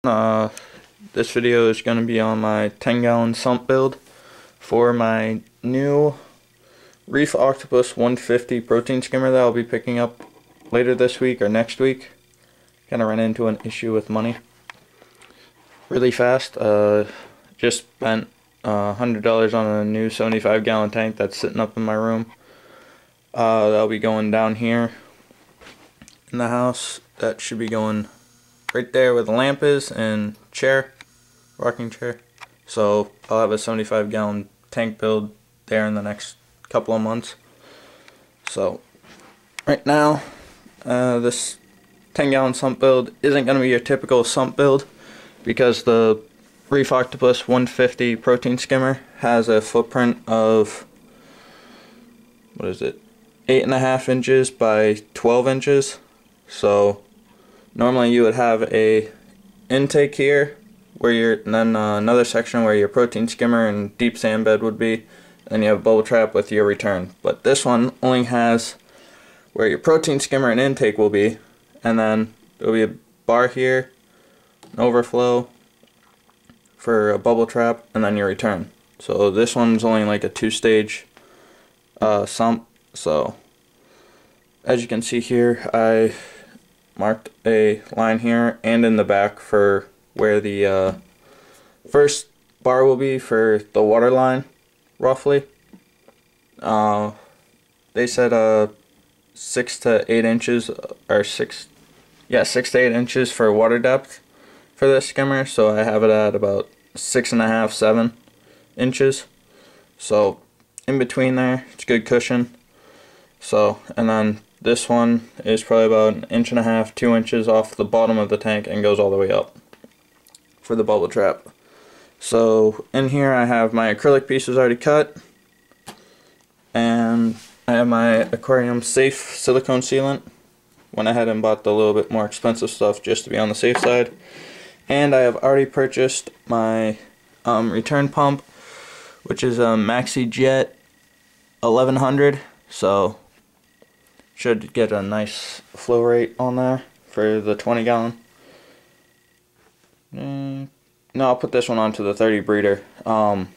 Uh, this video is going to be on my 10-gallon sump build for my new Reef Octopus 150 protein skimmer that I'll be picking up later this week or next week. Kind of ran into an issue with money really fast. Just spent $100 on a new 75-gallon tank that's sitting up in my room. That'll be going down here in the house. That should be going right there where the lamp is and rocking chair. So I'll have a 75-gallon tank build there in the next couple of months. So right now, this 10-gallon sump build isn't going to be your typical sump build because the Reef Octopus 150 protein skimmer has a footprint of, 8.5 inches by 12 inches. So normally you would have a intake here and then another section where your protein skimmer and deep sand bed would be, and you have a bubble trap with your return. But this one only has where your protein skimmer and intake will be, and then there'll be a bar here, an overflow for a bubble trap, and then your return. So this one's only like a 2-stage sump. So as you can see here, I marked a line here and in the back for where the first bar will be for the water line, roughly. They said 6 to 8 inches, or 6 to 8 inches for water depth for this skimmer. So I have it at about 6.5, 7 inches. So in between there, it's good cushion. So, and then this one is probably about 1.5 to 2 inches off the bottom of the tank and goes all the way up for the bubble trap. So in here I have my acrylic pieces already cut, and I have my aquarium safe silicone sealant. Went ahead and bought the little bit more expensive stuff just to be on the safe side. And I have already purchased my return pump, which is a Maxi Jet 1100. So should get a nice flow rate on there for the 20-gallon. No, I'll put this one onto the 30 breeder. I'll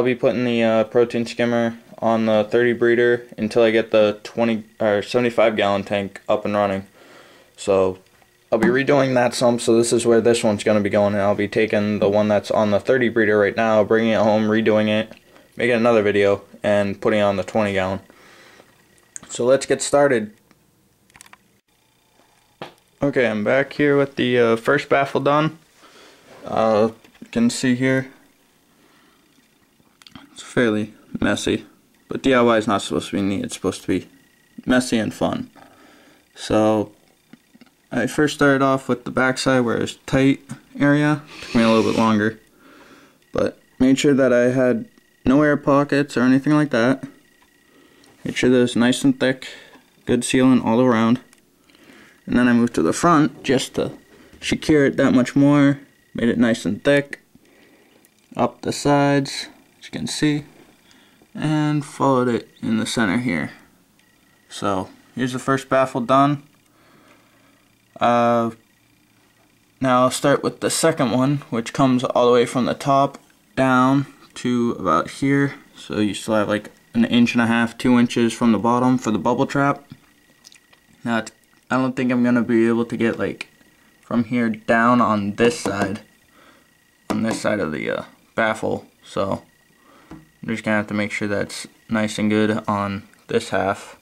be putting the protein skimmer on the 30 breeder until I get the 75-gallon tank up and running. So I'll be redoing that sump, so this is where this one's going to be going, and I'll be taking the one that's on the 30 breeder right now, bringing it home, redoing it, making another video, and putting it on the 20-gallon. So let's get started. Okay, I'm back here with the first baffle done. You can see here, it's fairly messy, but DIY is not supposed to be neat. It's supposed to be messy and fun. So I first started off with the backside where it's tight area. Took me a little bit longer, but made sure that I had no air pockets or anything like that. Make sure that it's nice and thick, good sealant all around. And then I moved to the front just to secure it that much more. Made it nice and thick up the sides, as you can see, and followed it in the center here. So here's the first baffle done. Now I'll start with the second one, which comes all the way from the top down to about here. So you still have like 1.5 to 2 inches from the bottom for the bubble trap. Now I don't think I'm gonna be able to get like from here down on this side of the baffle, so I'm just gonna have to make sure that's nice and good on this half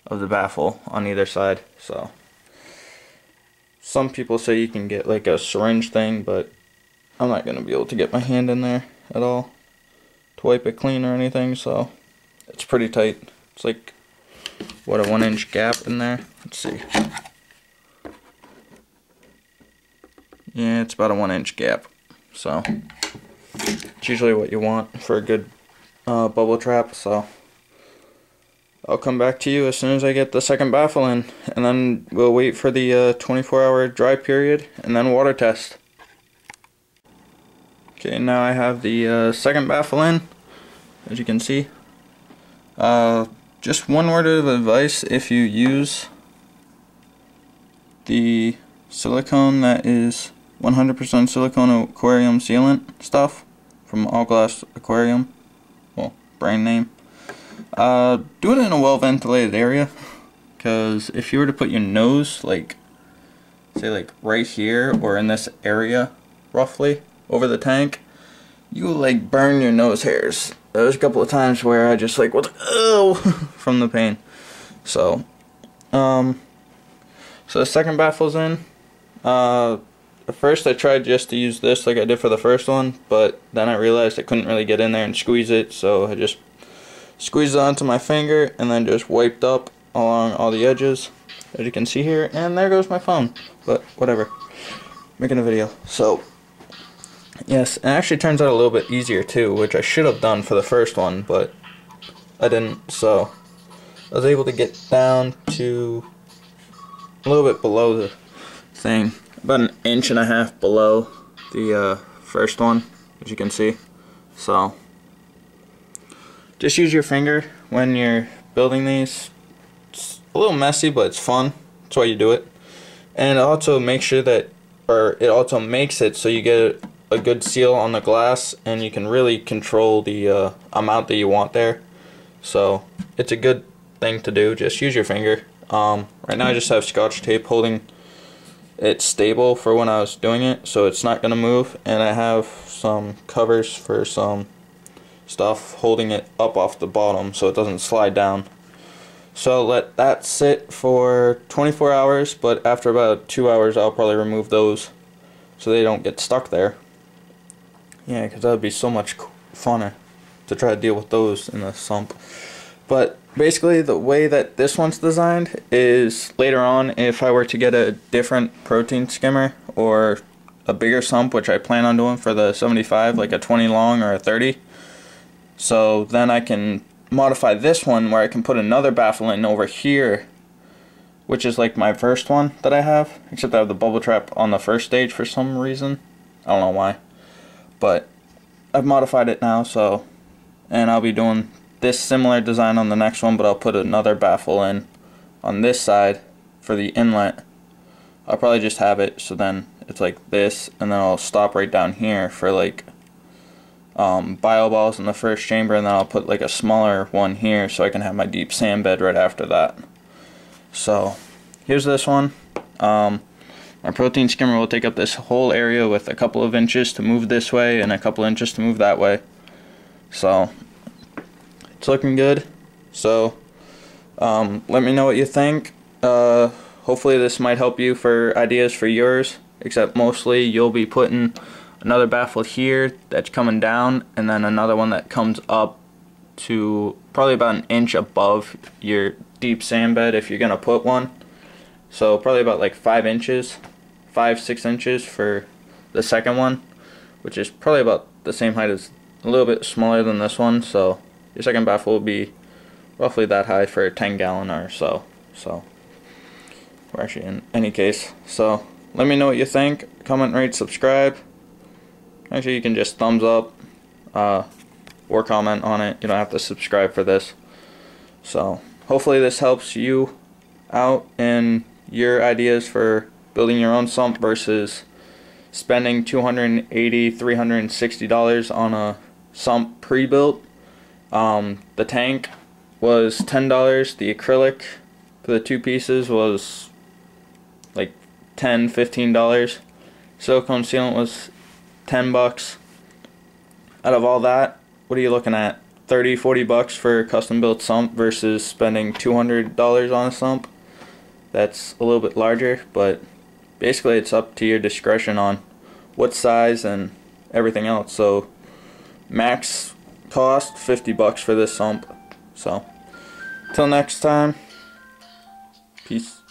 of the baffle on either side. So some people say you can get like a syringe thing, but I'm not gonna be able to get my hand in there at all to wipe it clean or anything, so it's pretty tight. It's like, what, a 1-inch gap in there? Let's see. Yeah, it's about a 1-inch gap. So it's usually what you want for a good bubble trap. So I'll come back to you as soon as I get the second baffle in, and then we'll wait for the 24-hour dry period and then water test. Okay, now I have the second baffle in, as you can see. Just one word of advice: if you use the silicone that is 100% silicone aquarium sealant stuff from All Glass Aquarium. Well, brand name. Do it in a well ventilated area, because if you were to put your nose like, say like right here or in this area roughly over the tank, you will like burn your nose hairs. There was a couple of times where I just like, what, oh, from the pain. So the second baffle's in. At first I tried just to use this like I did for the first one, but then I realized I couldn't really get in there and squeeze it, so I just squeezed it onto my finger and then just wiped up along all the edges, as you can see here, and there goes my phone. But whatever, making a video. So yes, it actually turns out a little bit easier too, which I should have done for the first one, but I didn't. So I was able to get down to a little bit below the thing, about 1.5 inches below the first one, as you can see. So just use your finger when you're building these. It's a little messy, but it's fun. That's why you do it. And it also makes sure that, or it also makes it so you get a good seal on the glass, and you can really control the amount that you want there. So it's a good thing to do. Just use your finger. Right now I just have Scotch tape holding it stable for when I was doing it, so it's not going to move, and I have some covers for some stuff holding it up off the bottom so it doesn't slide down. So let that sit for 24 hours, but after about 2 hours I'll probably remove those so they don't get stuck there. Yeah, because that would be so much funner to try to deal with those in the sump. But basically the way that this one's designed is, later on if I were to get a different protein skimmer or a bigger sump, which I plan on doing for the 75, like a 20 long or a 30, so then I can modify this one where I can put another baffle in over here, which is like my first one that I have, except I have the bubble trap on the first stage for some reason. I don't know why, but I've modified it now. So, and I'll be doing this similar design on the next one, but I'll put another baffle in on this side for the inlet. I'll probably just have it so then it's like this, and then I'll stop right down here for like bio balls in the first chamber, and then I'll put like a smaller one here so I can have my deep sand bed right after that. So here's this one. My protein skimmer will take up this whole area with a couple of inches to move this way and a couple inches to move that way. So it's looking good. So let me know what you think. Hopefully this might help you for ideas for yours, except mostly you'll be putting another baffle here that's coming down, and then another one that comes up to probably about 1 inch above your deep sand bed if you're gonna put one. So probably about like 5 inches, 5-6 inches for the second one, which is probably about the same height as, a little bit smaller than this one. So your second baffle will be roughly that high for a 10-gallon or so. Or actually, in any case. So let me know what you think. Comment, rate, subscribe. Actually, you can just thumbs up or comment on it. You don't have to subscribe for this. So hopefully this helps you out in your ideas for building your own sump versus spending $280, $360 on a sump pre-built. The tank was $10. The acrylic for the 2 pieces was like $10, $15. Silicone sealant was $10. Out of all that, what are you looking at? 30-40 bucks for a custom built sump versus spending $200 on a sump. That's a little bit larger, but basically it's up to your discretion on what size and everything else. So max cost $50 for this sump. So till next time, peace.